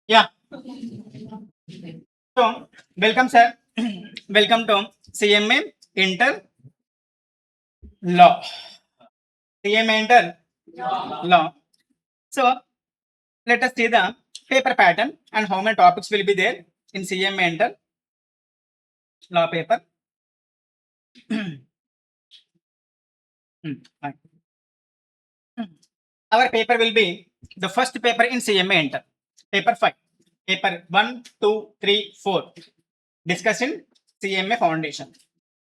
Yeah. So, welcome, sir. Welcome to CMA Inter Law. CMA Inter Law. So, let us see the paper pattern and how many topics will be there in CMA Inter Law paper. Fine. Our paper will be the first paper in CMA Inter. Paper 5. Paper 1, 2, 3, 4. Discussion CMA Foundation.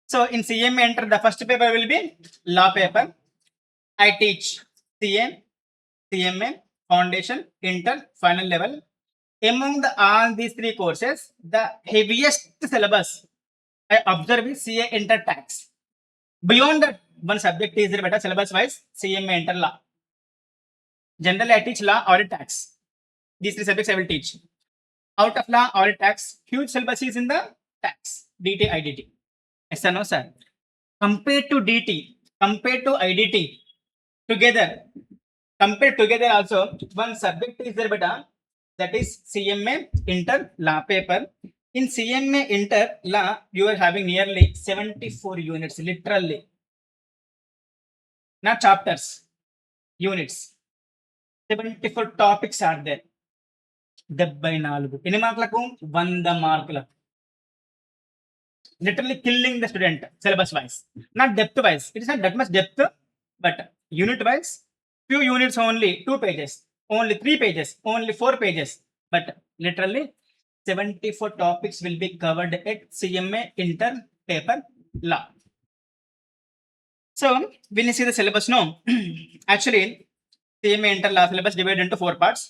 So, in CMA Inter, the first paper will be law paper. I teach CA, CMA, Foundation, Inter, Final Level. Among all these three courses, the heaviest syllabus I observe is CA Inter Tax. Beyond that, one subject is there better syllabus wise, CMA Inter Law. Generally, I teach law or tax. These three subjects I will teach. Out of law or tax, huge syllabus is in the tax, DT, IDT. Yes or no, sir? Compared to DT, compared to IDT, together also one subject is there beta, that is CMA Inter Law paper. In CMA Inter Law you are having nearly 74 units, literally, not chapters, units. 74 topics are there. 74 ఎన్ని మార్కులకు 100 మార్కులకు. Literally killing the student syllabus wise, not depth wise. It is not that much depth, but unit wise, few units only 2 pages, only 3 pages, only 4 pages, but literally 74 topics will be covered at CMA Inter paper law. So when you see the syllabus, no, actually CMA Inter law syllabus divided into 4 parts.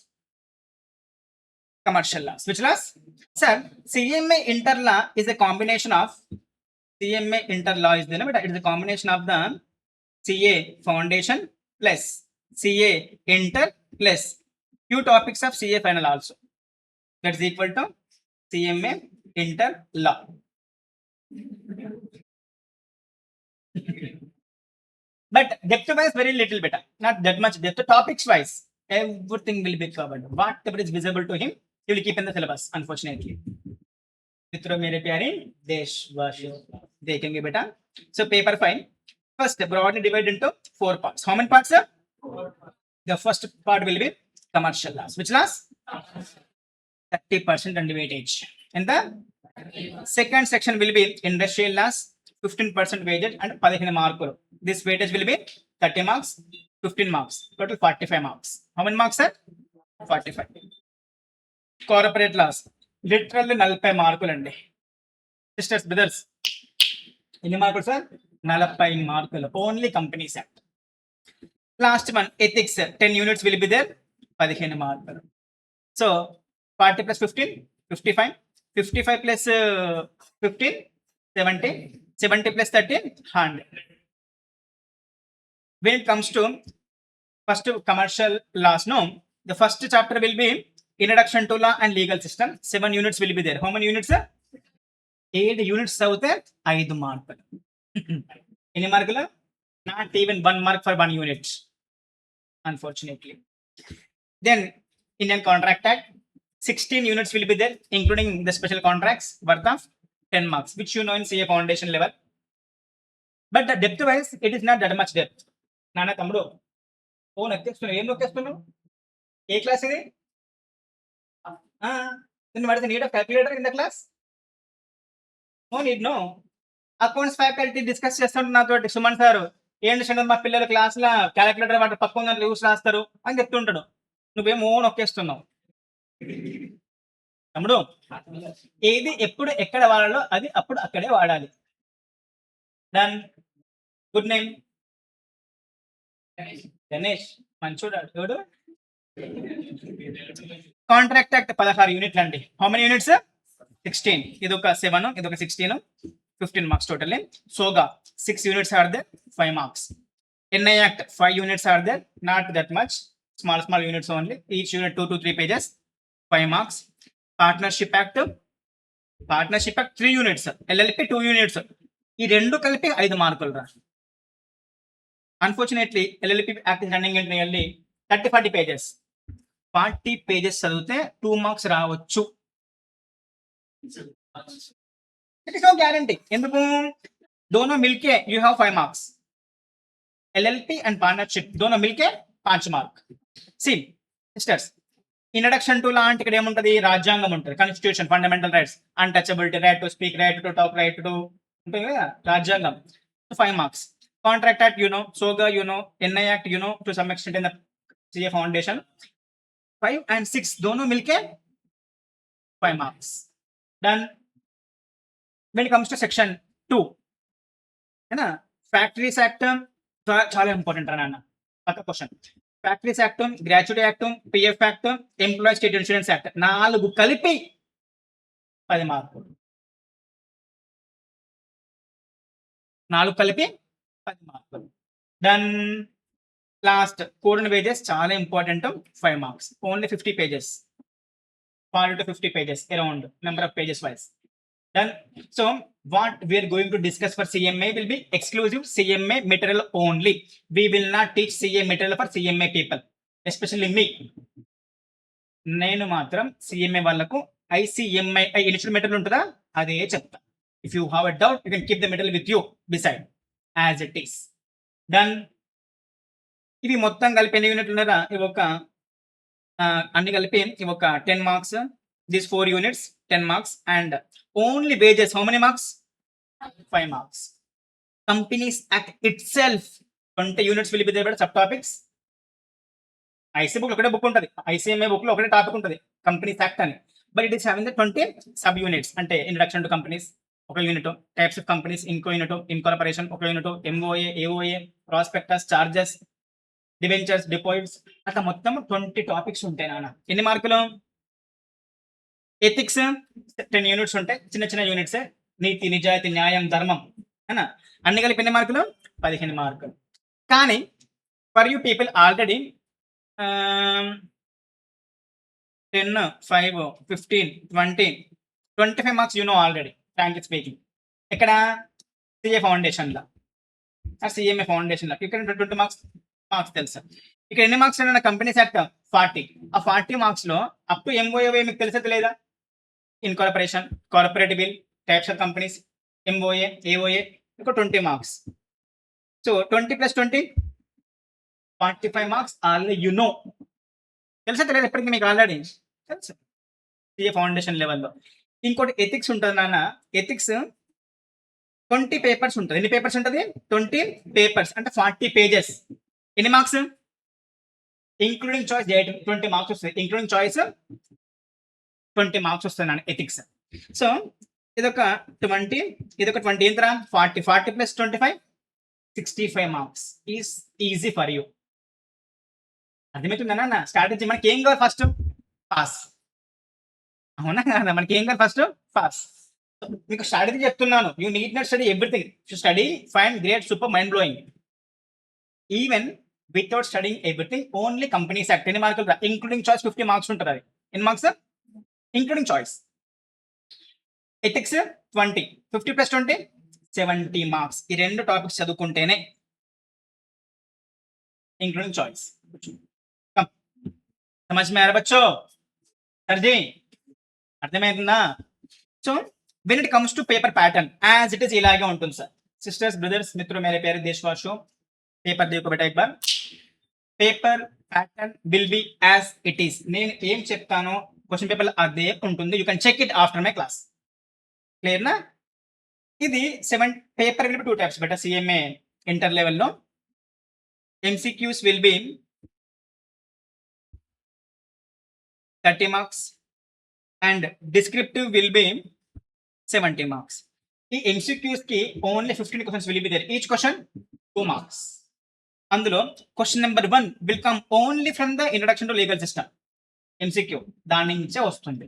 Commercial laws. Which laws? Sir, CMA Inter law is a combination of CMA Inter law is the name, but it is a combination of the CA Foundation plus CA Inter plus few topics of CA final also. That is equal to CMA Inter law. But depth wise, very little better. Not that much depth. Topics wise, everything will be covered. Whatever is visible to him, he will keep in the syllabus, unfortunately. मित्रों मेरे प्यारे देशवासियों देखेंगे बेटा. So paper 5 first broadly divided into 4 parts. How many parts, sir? 4 parts. The first part will be commercial laws. Which laws? 30% and weightage. And the second section will be industrial laws, 15% weightage and 15 marks. This weightage will be 30 marks, 15 marks, total 45 marks. How many marks, sir? 45. Corporate laws, literally 40 మార్కులు అండి. Sisters brothers, ఎన్ని మార్కులు sir? 40 మార్కులు. Only companies act. Last one ethics, 10 units will be there, 15 మార్కులు. So 40 plus 15, 55, 55 plus 15, 70, 70 plus 13, 100. When it comes to first commercial laws, no, the first chapter will be introduction to law and legal system. 7 units will be there. How many units, sir? 8 units అవుతే 5 మార్కులు. ఎన్ని మార్కులు? Not even 1 mark for 1 unit, unfortunately. Then Indian Contract Act, 16 units will be there, including the special contracts worth of 10 marks, which you know in CA foundation level. But the depth wise, it is not that much depth. నాన్న తమ్ముడు, ఓ నొక్కేస్తున్నావు. ఏం నొక్కేస్తున్నావు? ఏ class ఇది? What is the need of calculator in the class? No need, no. Accounts faculty discuss చేస్తుంటే నాతో Suman sir, ఏంటి చంద్ర మా పిల్లలు క్లాస్లో క్యాలిక్యులేటర్ వాటి పక్కన యూస్ రాస్తారు అని చెప్తుంటాడు. నువ్వేమో నొక్కేస్తున్నావు. తమ్ముడు, ఏది ఎప్పుడు ఎక్కడ వాడాలో అది అప్పుడు అక్కడే వాడాలి. డన్. Good name Ganesh. మంచోడు చూడు. కాంట్రాక్ట్ యాక్ట్ 16 యూనిట్లు అండి. How many units? 16. ఇది ఒక 7, ఇది ఒక 16, 15 marks totally. SOGA 6 units are there, 5 marks. NI Act 5 units are there, not that much, small units only. Each unit 2 to 3 pages, 5 marks. Partnership Act 3 units, LLP 2 units. ఈ రెండు కలిపి 5 మార్కులు రా. Unfortunately, LLP Act is running in nearly 30-40 pages. 40 pages చదివితే 2 marks రావచ్చు. It is no guarantee. ఎందుకు? दोनों मिलके you have 5 marks. LLP and partnership दोनों मिलके 5 mark. See, sisters, introduction to law అంటే ఇక్కడ ఏముంటది? రాజ్యాంగం ఉంటుంది, constitution, fundamental rights, untouchability, right to speak, right to talk, right to ఉంటుంది కదా రాజ్యాంగం. 5 marks. Contract act you know, సోగా you know, NI act you know to some extent in the CA foundation. 5 and 6 दोनों मिलके 5 marks. Done. When it comes to section 2, है ना, factories act చాలా important రా నాన్న. పక్క question. Factories act, gratuity act, PF act, employee state insurance act 4 కలిపి 10 మార్కులు. 4 కలిపి 10 మార్కులు. డన్. లాస్ట్ కోడన్ పేజెస్ చాలా important. 5 marks. Only 50 pages. 40 to 50 pages around number of pages wise. Done. So what we are going to discuss for CMA will be exclusive CMA material only. We will not teach CA material for CMA people, especially me. నేను మాత్రం CMA వాళ్ళకు ICMI initial material ఉంటుందా అదే చెప్తా. If you have a doubt you can keep the material with you beside as it is. Done. ఇవి మొత్తం కలిపి ఎన్ని యూనిట్లు ఉన్నారా? ఇవి ఒక అన్ని కలిపి ఇవి ఒక 10 marks. These 4 units 10 marks and only wages how many marks? 5 marks. Companies Act itself 20 units will be there, but subtopics. IC book ఒకటే బుక్ ఉంటుంది, ICMA book లో ఒకటే టాపిక్ ఉంటుంది కంపెనీస్ యాక్ట్ అని. But it is having the 20 sub units. అంటే introduction to companies ఒక unit, types of companies ఇంకో unit, incorporation ఒక unit, MOA, AOA, prospectus, charges, debentures, deposits, అట్లా మొత్తం 20 టాపిక్స్ ఉంటాయి నాన్న. ఎన్ని మార్కులు? ఎథిక్స్ 10 యూనిట్స్ ఉంటాయి, చిన్న చిన్న యూనిట్స్. నీతి, నిజాయితీ, న్యాయం, ధర్మం, అన్న అన్ని కలిపి ఎన్ని మార్కులు? 15 మార్కులు. కానీ for you people already 10, 5, 15, 20, 25 marks you know already frankly speaking. ఇక్కడ CA ఫౌండేషన్లో, CMA ఫౌండేషన్లో ఇక్కడ 20 మార్క్స్ తెలుసు. ఇక్కడ ఎన్ని మార్క్స్ అన్న కంపెనీస్ యాక్ట్ 40. ఆ 40 మార్క్స్ లో అప్ టు MOA మీకు తెలిసేది లేదా? Incorporation, corporate bill, types of companies, MOA, AOA ఇంకో 20 marks. So 20 + 20 45 marks already you know. తెలుసా తెలియదు ఎప్పటికీ మీకు? ఆల్రెడీ తెలుసు CA ఫౌండేషన్ లెవెల్లో. ఇంకోటి ఎథిక్స్ ఉంటుంది నాన్న. ఎథిక్స్ 20 పేపర్స్ ఉంటుంది. ఎన్ని పేపర్స్ ఉంటుంది? 20 పేపర్స్ అంటే 40 pages. ఎన్ని మార్క్స్? ఇంక్లూడింగ్ చాయిస్ 20 మార్క్స్ వస్తాయి. ఇంక్లూడింగ్ చాయిస్ 20 మార్క్స్ వస్తాయి నాన్న ఎథిక్స్. సో ఇదొక 20, ఇదొక 20 ఎంతరా? 40 + 25 65 marks is easy for you. అర్థమవుతుందా నాన్న స్ట్రాటజీ? మనకి ఏం కావాలి ఫస్ట్? పాస్. అవునా కదా? మనకి ఏం కావాలి ఫస్ట్? పాస్. మీకు స్ట్రాటజీ చెప్తున్నాను. You need not study everything. Study, fine, great, super, mind blowing. Even without studying everything, only companies act ఎన్ని మార్కులు? ఇంక్లూడింగ్ చాయిస్ 50 మార్క్స్ ఉంటుంది. అది ఎన్ని marks? Including choice. Ethics 20, 50 + 20 70 marks. ఈ 2 టాపిక్స్ చదువుకుంటేనే ఇంక్లూడింగ్ చాయిస్. समझ में आ रहा बच्चों? सर जी అర్థమవుతుందా? So when it comes to paper pattern as it is ఇలాగే ఉంటుంది సార్. సిస్టర్స్, బ్రదర్స్, మిత్రులు, मेरे प्यारे देशवासियों, పేపర్ देखो बेटा एक बार. Paper pattern will be as it is. నేను ఏం చెప్తానో క్వశ్చన్ పేపర్ అదే ఉంటుంది. You can check it after my class. Clear నా? ఇది 7 paper will be 2 types better. CMA inter లెవెల్లో MCQs will be 30 marks and descriptive will be 70 marks. ఈ MCQs కి only 15 questions will be there. Each question 2 marks. అందులో question number 1 will come only from the introduction to legal system MCQ. దాని నుంచే వస్తుంది.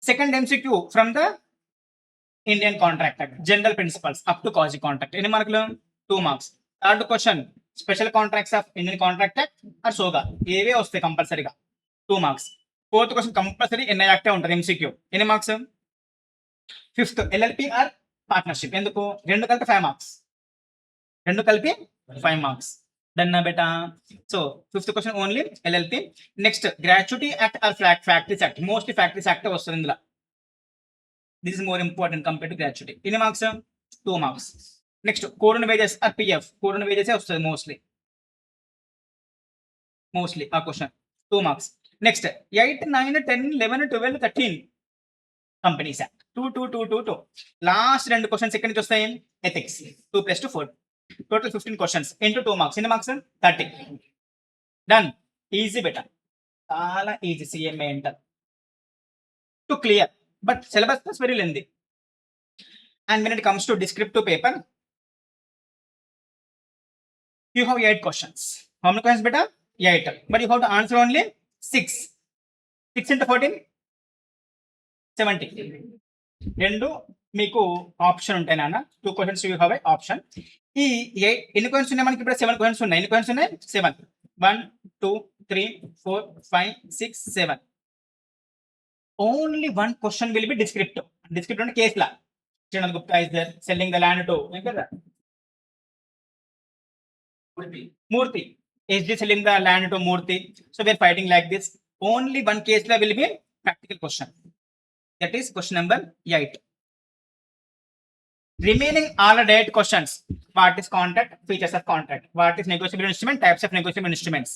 Second MCQ from the Indian Contract Act, general principles up to quasi contract. ఎన్ని మార్కులు? 2 marks. Third question special contracts of Indian contract act or SOGA, ఏవే వస్తాయి కంపల్సరీగా 2 marks. Fourth question compulsory NI యాక్టే ఉంటుంది MCQ. ఎన్ని marks? 5th LLP are partnership. ఎందుకు? 2 కలిపి 5 marks. 2 కలిపి 5 marks. Done na beta. So fifth question only LLP. Next, gratuity act or factories act. Mostly factories act వస్తుంది ఇందులో. This is more important compared to gratuity. ఎన్ని marks? 2 marks. Next, code on wages or PF. Code on wages వస్తుంది mostly ఆ question 2 marks. Next, 8, 9, 10, 11, 12, 13 companies act 2 2 2 2 2. Last రెండు questions ఎక్కడి నుంచి వస్తాయి? Ethics 2 + 2 4. Total 15 questions into 2 marks. ఎన్ని marks? 30. Done. Easy better, చాలా easy. CMA enter to clear, but syllabus was very lengthy. And when it comes to descriptive paper, you have 8 questions. How many questions beta? 8. But you have to answer only 6. 6 into 14, 70. రెండు మీకు option ఉంటాయి నాన్న. 2 questions you have a option. ఈ ఎన్ని questions ఉన్నాయి మనకి? ఇప్పుడు 7 questions ఉన్నాయి. ఎన్ని క్వశ్చన్స్ ఉన్నాయి? 7. 1 2 3 4 5 6 7. Only 1 question will be descriptive. Descriptive అంటే case law. Chandan Gupta is there selling the land to Murthy. Is this selling the land to Murthy? So we are fighting like this. Only one case law will be practical question. That is question number 8. Remaining all the 8 questions. What is contract? Features of contract. What is negotiable instrument? Types of negotiable instruments.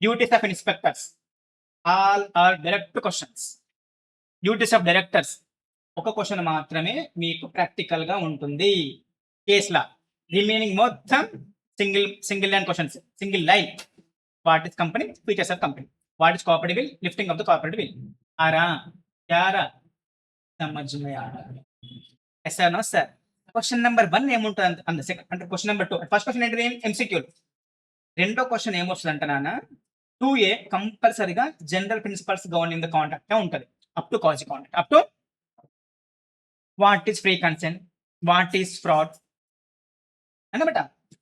Duties of inspectors. All are direct questions. Duties of directors. ఒక question మాత్రమే మీకు practical గా ఉంటుంది కేసులా. Remaining మొత్తం single line questions, single line. What is company? Features of company. What is cooperative veil? Lifting of the cooperative veil. ఆరా యారా సమజ్ మే ఆరా? Yes sir, no sir. Question number 1 ఏముంటుంది అంత సెకండ్ అంటే క్వశ్చన్ నెంబర్ 2. ఫస్ట్ క్వశ్చన్ ఏంటిది? MCQ. రెండో క్వశ్చన్ ఏమొస్తుంది అంటే నాన్న 2A కంపల్సరీగా general principles governing the contract ఉంటుంది. Up to quasi contract. Up to what is free consent, what is fraud, అన్నమాట.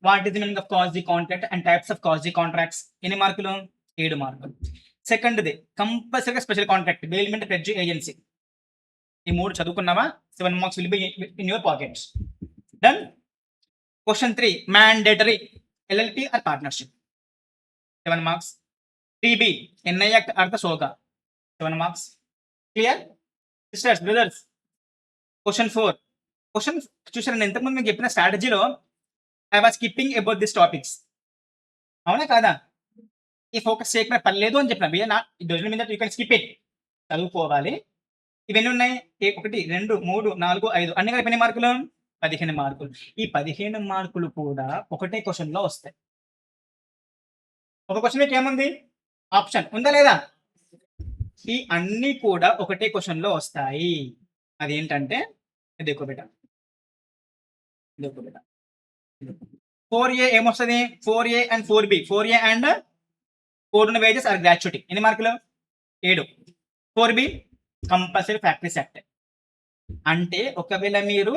What is the meaning of quasi contract and types of quasi contracts. ఎన్ని మార్కులు? 7 మార్కులు. సెకండ్ది కంపల్సరీగా special contract, bailment pledge agency. ఈ 3 చదువుకున్నావా? 7 marks will be in your pockets. Done. Question 3 mandatory LLP or partnership. 7 marks. 3B NI act or the SOGA. 7 marks. Clear sisters, brothers? Question 4. Question చూసాను ఇంతకుముందు మీకు చెప్పిన స్ట్రాటజీలో I was skipping about this topics. అవునా కాదా? ఈ focus చేయకుండా పర్లేదు అని చెప్పిన బియ్య నా డజన్ మీద యూ కెన్ స్కిప్ ఇట్. చదువుకోవాలి. ఇవన్నీ ఉన్నాయి. 1 2 3 4 5 అన్ని కలిపి ఎన్ని మార్కులు? 15 మార్కులు. ఈ 15 మార్కులు కూడా ఒకటే క్వశ్చన్ లో వస్తాయి. ఒక క్వశ్చన్ మీకు ఏముంది? ఆప్షన్ ఉందా లేదా? ఈ అన్ని కూడా ఒకటే క్వశ్చన్ లో వస్తాయి. అదేంటంటే देखो बेटा 4A ఏమొస్తుంది? 4A and 4B. 4A and code ఉన్న వేజెస్ ఆర్ గ్రాట్యుటీ. ఎన్ని మార్కులు? 7. 4B compulsory factories act. అంటే ఒకవేళ మీరు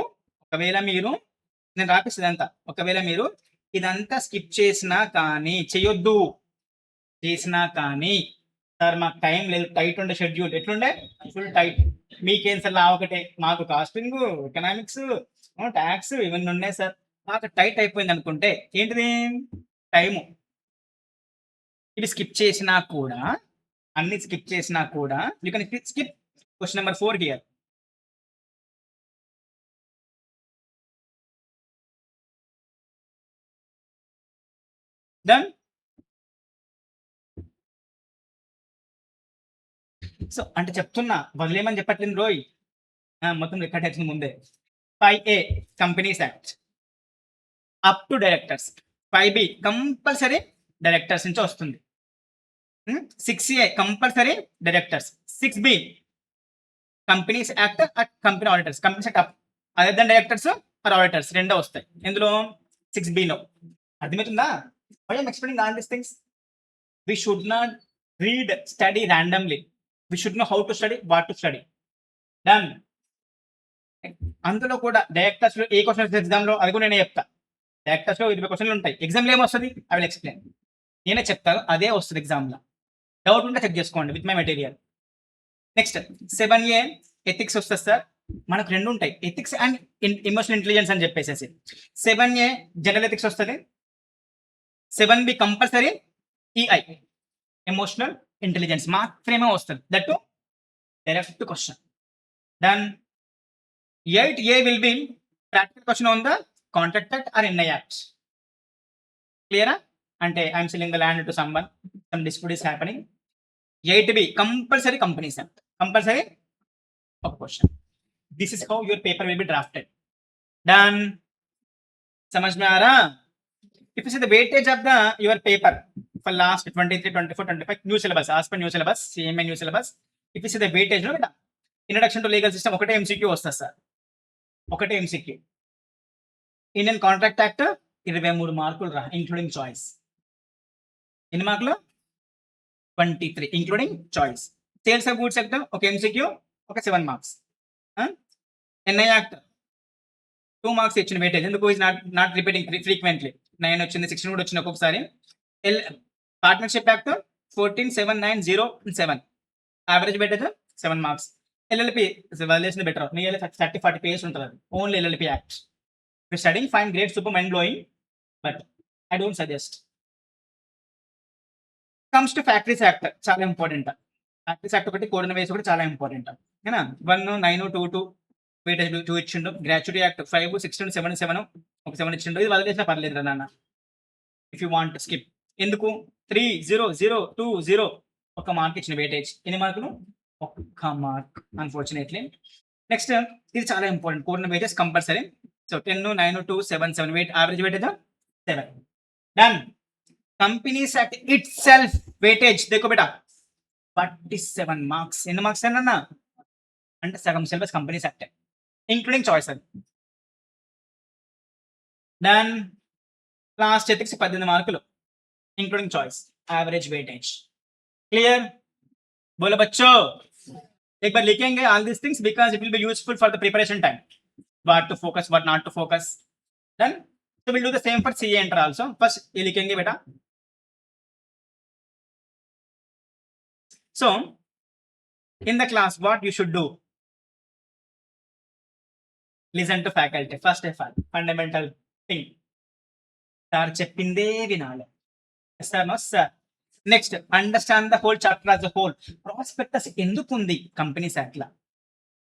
నేను రాపిస్తుంది అంతా, ఒకవేళ మీరు ఇదంతా స్కిప్ చేసినా కానీ చేయొద్దు. చేసినా కానీ సార్ మాకు టైం లేదు, టైట్ ఉండే షెడ్యూల్. ఎట్లుండే? Full tight. మీకేం సార్ లా ఒకటే, మాకు కాస్టింగ్, ఎకనామిక్స్, ట్యాక్స్ ఇవన్నీ ఉన్నాయి సార్, మాకు టైట్ అయిపోయింది అనుకుంటే ఏంటిది? టైము. ఇవి స్కిప్ చేసినా కూడా, అన్ని స్కిప్ చేసినా కూడా you can skip question number 4 here. Done. So అంటే చెప్తున్నా, వదిలేమని చెప్పట్లేదు రోయ్, మొత్తం రికార్డ్ వచ్చింది ముందే. 5A companies act up to directors. 5B compulsory directors నుంచి వస్తుంది. 6A compulsory directors. 6B companies act at company auditors. Companies act up other than directors or auditors రెండో వస్తాయి. ఎందులో? 6Bలో. అర్థమవుతుందా? Why I am explaining all these things. We should not read, study randomly. We should know how to study, what to study. Done. అందులో కూడా directors లో ఏ questions exam లో అది కూడా నేనే చెప్తా. డైరెక్టర్స్ లో 20 క్వశ్చన్లు ఉంటాయి. ఎగ్జామ్ లో ఏమొస్తుంది? I will explain. నేనే చెప్తాను, అదే వస్తుంది ఎగ్జామ్ లో. డౌట్ ఉంటే చెక్ చేసుకోండి with my material. Next 7A ethics వస్తుంది సార్. మనకు 2 ఉంటాయి, ఎథిక్స్ అండ్ ఎమోషనల్ ఇంటెలిజెన్స్ అని చెప్పేసి. 7A జనరల్ ఎథిక్స్ వస్తుంది. 7B compulsory EI, emotional intelligence మాత్రమే వస్తుంది. That to direct question. Then 8A will be practical question on the Contract Act or NI Act. Clear? అంటే I'm selling the land to someone, some dispute is happening. 8B compulsory companies act, compulsory ఒక question. This is how your paper will be drafted. Done. समझ में आ रहा? If you see the weightage of the your paper for last 23, 24, 25 new syllabus, as per new syllabus, CMA new syllabus, if you see the weightage, no beta, introduction to legal system ఒకటే MCQ వస్తుంది sir, ఒకటే MCQ. Indian contract act 23 మార్కులు రా, including choice. ఎన్ని మార్కులు? 23 including choice. Sales of goods act ఒక MCQ, ఒక 7 marks. NI act 2 marks ఇచ్చిన వెయిటేజ్, ఎందుకు ఇస్ నాట్ రిపీటింగ్ ఫ్రీక్వెంట్లీ. 9 వచ్చింది, 16 కూడా వచ్చింది ఒక్కొక్కసారి. Partnership act 14, 7, 9, 0, 7 average weightage 7 marks. LLP వదిలేసింది బెటర్, మీ 30-40 పేజెస్ ఉంటుంది అది, only LLP act. Studying fine, great, super, mind blowing, but I don't suggest. Comes to factories act, చాలా ఇంపార్టెంట్. ఫ్యాక్టరీస్ యాక్ట్ ఒకటి, కోడిన వేసి ఒకటి చాలా ఇంపార్టెంట్. ఓకేనా? 1, 9, 2, వెయిటేజ్ 2 ఇచ్చిండు. గ్రాట్యుటీ యాక్ట్ 5, 16, 7, 7 ఒక 7 ఇచ్చిండు. ఇది వదిలేసినా పర్లేదు రా నాన్న, ఇఫ్ యూ వాంట్ స్కిప్. ఎందుకు? 3, 0, 0, 2, 0 ఒక మార్క్ ఇచ్చిన వెయిటేజ్. ఎన్ని మార్కులు? ఒక్క మార్క్, అన్ఫార్చునేట్లీ. నెక్స్ట్ ఇది చాలా important, code on wages compulsory. So 10, 9, 2, 7, 7 weight, average weightage 7. Done. Companies act itself weightage దేకో బేటా 47 మార్క్స్. ఎన్ని మార్క్స్ అన్న అంటే సగం syllabus companies act including choice అది. దెన్ లాస్ట్ ఎథిక్స్ 18 మార్కులు including choice, average weightage. Clear? बोलो बच्चों, एक बार लिखेंगे all these things because it will be useful for the preparation time, what to focus, what not to focus. Then so we'll do the same for CA enter also. First ये लिखेंगे बेटा. So in the class what you should do, listen to faculty first of all, fundamental thing. Sir చెప్పిందే వినాలి. Sir no sir. Next understand the whole chapter as a whole. Prospectus ఎందుకు ఉంది companies act లా?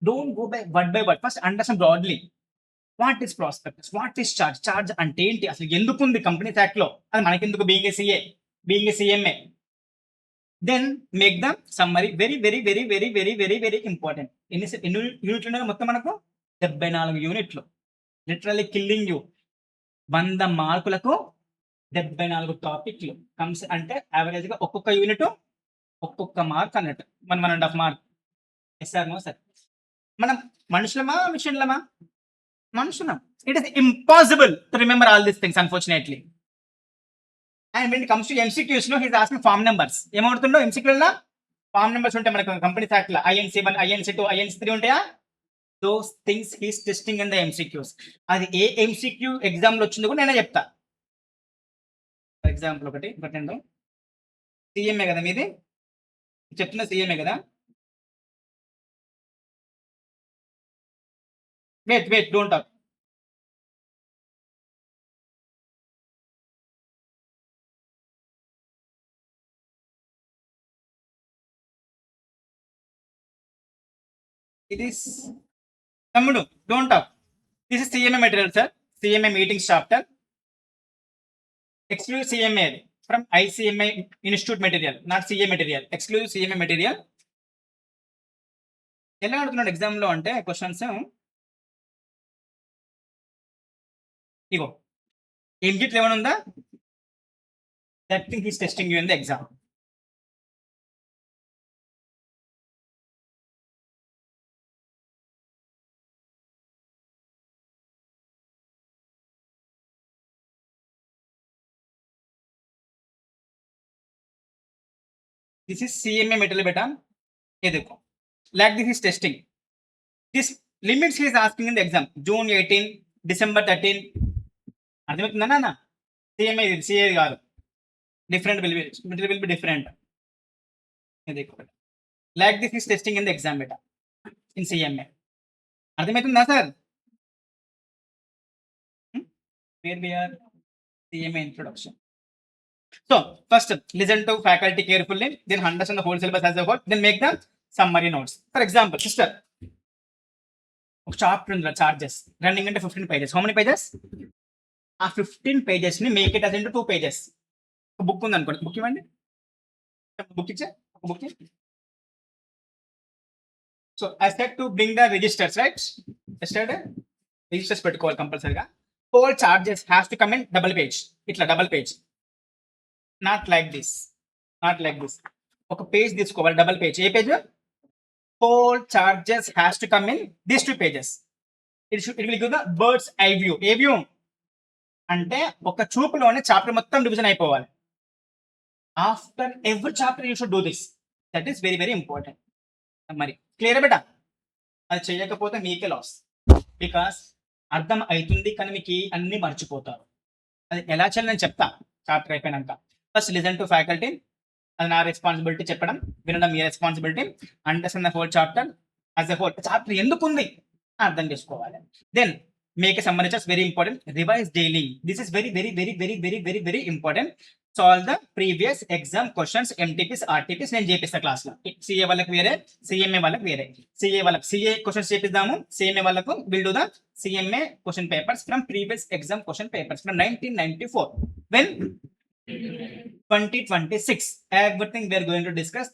Don't go by word by word, first understand broadly what is prospectus, what is charge, charge అంటే ఏంటి, అసలు ఎందుకు ఉంది కంపెనీస్ యాక్ట్ లో, అది మనకెందుకు, being a CA, being a CMA. Then make the summary very very very very very very very important. ఎన్ని యూనిట్లు ఉన్నాయి మొత్తం మనకు? 74 యూనిట్లు. Literally killing you. 100 మార్కులకు 74 టాపిక్లు కమ్స్ అంటే యావరేజ్ గా ఒక్కొక్క యూనిట్ ఒక్కొక్క మార్క్ అన్నట్టు, 1.5 mark. Yes sir, no sir. మనం మనుషులమా మిషన్లమా? మనుషులం. It is impossible to remember all these things unfortunately. And when it comes to MCQs లో హీస్ ఆస్కింగ్ ఫార్మ్ నెంబర్స్. ఏమవుతుందో MCQలో ఫార్మ్ నెంబర్స్ ఉంటాయి మనకు కంపెనీ ఫ్యాక్ట్ లో, INC1, INC2, INC3 ఉంటాయా? Those things he's testing in the MCQs. అది ఏ MCQ exam లో వచ్చిందో కూడా నేనే చెప్తా. ఫర్ ఎగ్జాంపుల్ ఒకటి పెట్టండి, CMA కదా మీది, చెప్తున్న CMA కదా. Wait don't talk. ఇది తమ్ముడు don't talk. This is CMA material sir, CMA meetings chapter, exclusive CMA from ICMA institute material, not CA material, exclusive CMA material. ఎలా అడుగుతున్నాడు ఎగ్జామ్ లో అంటే క్వశ్చన్స్ ఇగో, MGT లెవెన్ ఉందా, that thing he's testing you in the exam. This is CMA material beta. ये देखो, like this is testing. This limits he is asking in the exam. June 18, December 13. అర్థమవుతుందా నాన్న? CMA ఇది, CA కాదు. Different will be different. ये देखो बेटा, like this is testing in the exam beta in CMA. అర్థమవుతుందా sir? Where we are, CMA introduction. So first listen to faculty carefully, then understand the whole syllabus as a whole, then make the summary notes. For example, sister, ఒక chapter ఉంది charges running అంటే 15 pages. How many pages? ఆ 15 pages ని make it as into 2 pages. ఒక book ఉంది అనుకోండి, book ఇవ్వండి, book ఇచ్చే ఒక book. So I said to bring the registers, right? Yesterday registers పెట్టుకోవాలి కంపల్సరీగా. Whole charges has to come in double page, ఇట్లా double page, not like this, not like this. ఒక పేజ్ తీసుకోవాలి, డబుల్ పేజ్. ఏ page? whole charges has to come in these 2 pages. It will give the bird's eye view. A view అంటే ఒక చూపులోనే chapter మొత్తం division అయిపోవాలి. After every chapter you should do this. That is very very important. మరి clear beta? అది చేయకపోతే మీకే loss. Because అర్థం అవుతుంది కానీ మీకు అన్ని మర్చిపోతారు. అది ఎలా చేయాలి నేను చెప్తా చాప్టర్ అయిపోయినాక. ఫస్ట్ లిజన్ టు ఫ్యాకల్టీ, అది నా రెస్పాన్సిబిలిటీ చెప్పడం, వినడం మీ responsibility. Understand the whole chapter as a whole. Chapter ఎందుకు ఉంది అర్థం చేసుకోవాలి. Then make a summary, very important. Revise daily, this is very very very very very very very important. Solve the previous exam questions, MTPs, RTPs నేను చేపిస్తా class లో. CA వాళ్ళకి వేరే, CMA వాళ్ళకి వేరే. సిఏ వాళ్ళకి సిఏ క్వశ్చన్స్ చేపిద్దాము, సిఎంఏ వాళ్ళకు will do the CMA question papers from previous exam question papers from 1994. When 2026, everything we are going to discuss.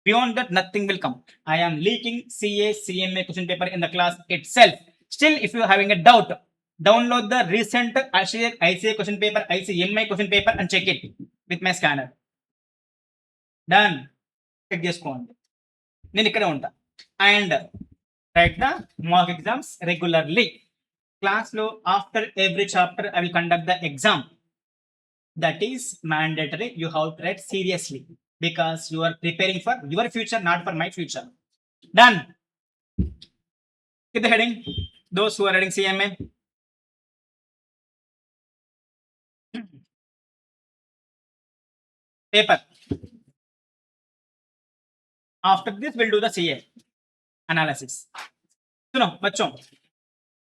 Beyond that, nothing will come. I am leaking CA, CMA question paper in the class itself. Still, if you are having a doubt, download the recent ICA question paper, ICMA question paper and check it with my scanner. Done. Check చేసుకోండి, నేను ఇక్కడే ఉంటా. And write the mock exams regularly. Class లో after every chapter I will conduct the exam. That is mandatory. You have to write seriously because you are preparing for your future, not for my future. Done. Get the heading. Those who are writing CMA. Paper. After this, we'll do the CA analysis. So now, bachon,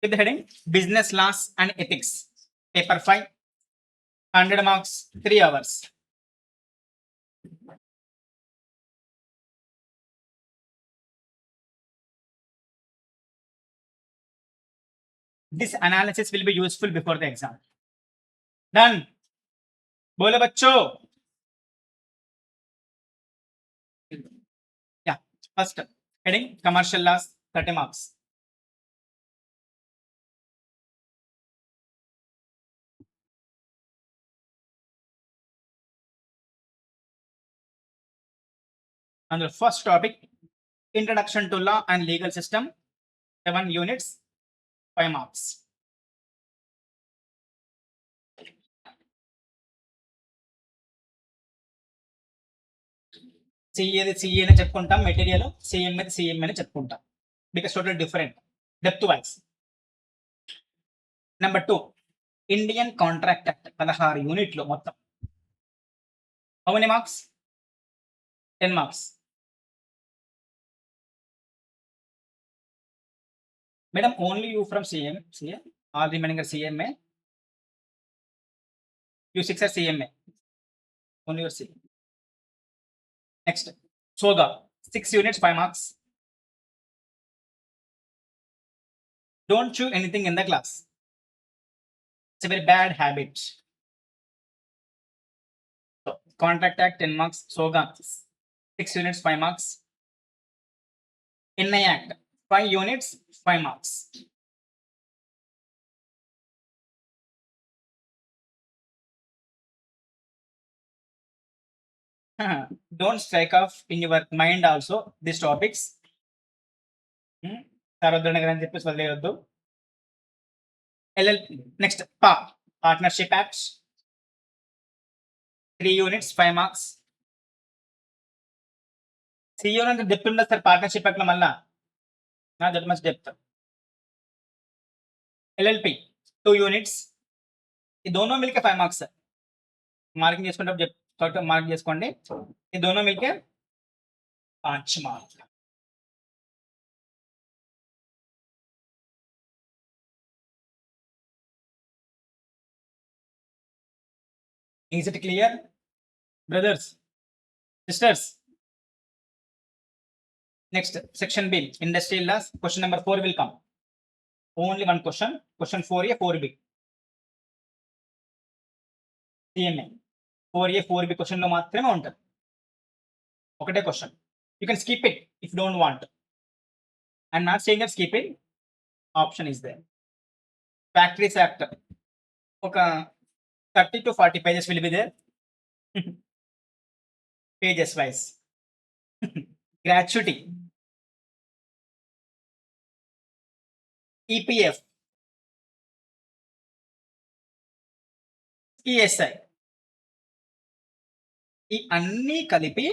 get the heading. Business laws and ethics. Paper 5. 100 marks, 3 hours. This analysis will be useful before the exam. Done. Bole bachcho. Yeah. First heading, commercial laws, 30 marks. And the first topic, introduction to law and legal system, 7 units, 5 marks. సిఏది CA అని చెప్పుకుంటాం, material సిఎంఏది CMA అని చెప్పుకుంటాం, because total different depth wise. Number 2, Indian contract act, 16 యూనిట్లు మొత్తం. How many marks? 10 marks. Madam, only you from CA, all remaining are CMA. You 6 are CMA. Only your CA. Next, SOGA, 6 units, 5 marks. Don't chew anything in the class. It's a very bad habit. So, Contract Act, 10 marks. SOGA, 6 units, 5 marks. NI Act, 5 units, 5 marks. Don't strike off in your mind also these topics. సారోద్దరణ అని చెప్పేసి వదిలేయొద్దు. LLP, next Partnership Act, 3 units, 5 marks. CEO అంటే depth ఉండదు sir partnership act లో, మళ్ళా నా that much depth. LLP, 2 units. ఈ Dono మిల్కే 5 marks sir. Marking చేసుకుంటే mark చేసుకోండి. ఈ Dono మిల్కే 5 marks. Is it clear? brothers, sisters. Next, section B, industrial laws. Question number 4 will come. Only one question. Question 4A, 4B. CMA. 4A, 4B question లో మాత్రమే ఉంటుంది. ఒకటే question. You can skip it if you don't want. I'm not saying that skip it. Option is there. Factories Act. ఒక 30 to 40 pages will be there. Pages wise. Gratuity. EPF. ESI. ఈ అన్నీ కలిపి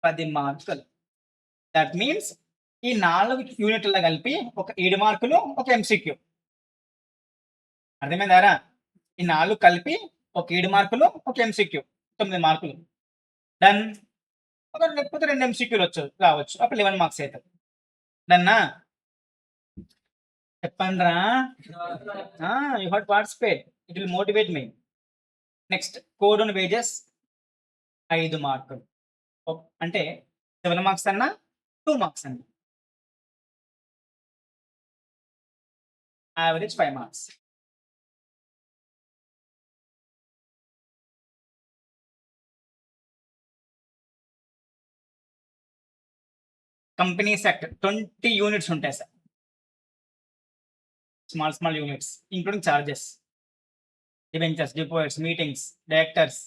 10 మార్కులు. That means ఈ 4 యూనిట్ల కలిపి ఒక 7 మార్కులు ఒక ఎంసీక్యూ. అర్థమైందారా? ఈ 4 కలిపి ఒక 7 మార్కులు ఒక ఎంసీక్యూ 9 మార్కులు. డన్. ఒక లేకపోతే 2 ఎంసీక్యూలు రావచ్చు, అప్పుడు 11 మార్క్స్ అవుతుంది. డన్నా? చెప్పండిరా. You have participate, it will motivate me. Next, code on wages 5 మార్కులు. అంటే 7 మార్క్స్ అన్నా 2 మార్క్స్ అన్నా. Average 5 marks. Companies act 20 units ఉంటాయి sir. Small units including charges, debentures, deposits, meetings, directors.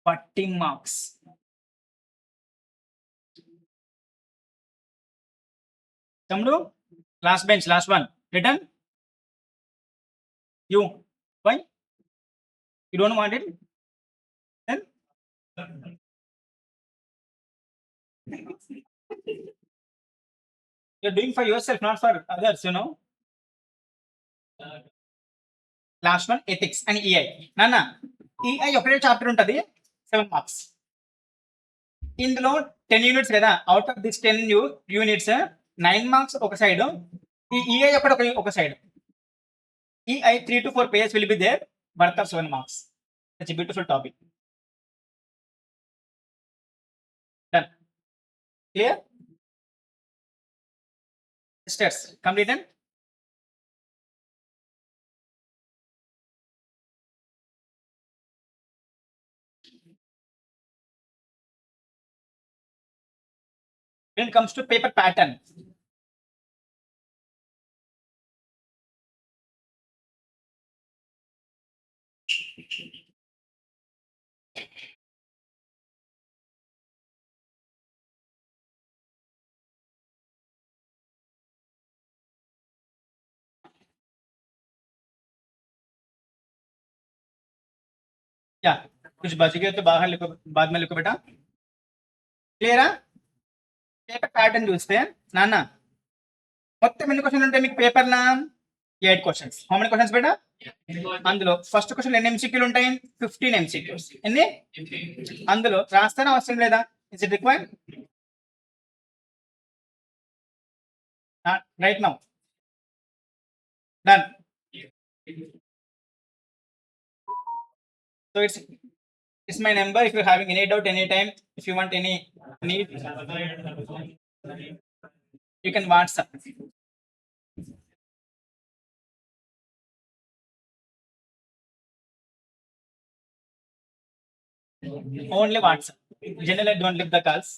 40 marks. తమ్ముడు, last bench, last one, return. You why you don't want it? Then you're doing for yourself, not for others, you know. Last one, ethics and EI. నాన్న, EI ఒకటే chapter ఉంటుంది, 7 marks. ఇందులో 10 units కదా. Out of this 10 units 9 marks ఒక side, ఈ EI ఒక side. EI 3 to 4 pages will be there, worth of 7 marks. That's a beautiful topic. Done. Clear? Steps completed. When it comes to paper pattern, या कुछ बच गए तो बाहर लिखो, बाद में लिखो बेटा. క్లియరా? పేపర్ ప్యాటర్న్ చూస్తే నాన్న మొత్తం ఎన్ని క్వశ్చన్లు ఉంటాయి మీకు పేపర్లా? 8 క్వశ్చన్స్. హౌ మెనీ క్వశ్చన్స్ బేటా? అందులో ఫస్ట్ క్వశ్చన్ ఎన్ని ఎంసీక్యూలు ఉంటాయి? 15 ఎంసీక్యూస్. ఎన్ని? అందులో రాస్తారా అవసరం లేదా? Is it required? Right now. Done. So it's my number. If you're having any doubt anytime, if you want any need, you can WhatsApp. Only WhatsApp. Generally, don't leave the calls.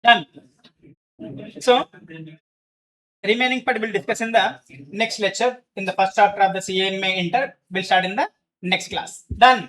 Done. So remaining part we'll discuss in the next lecture. In the first chapter of the CMA Inter, we'll start in the next class. Done.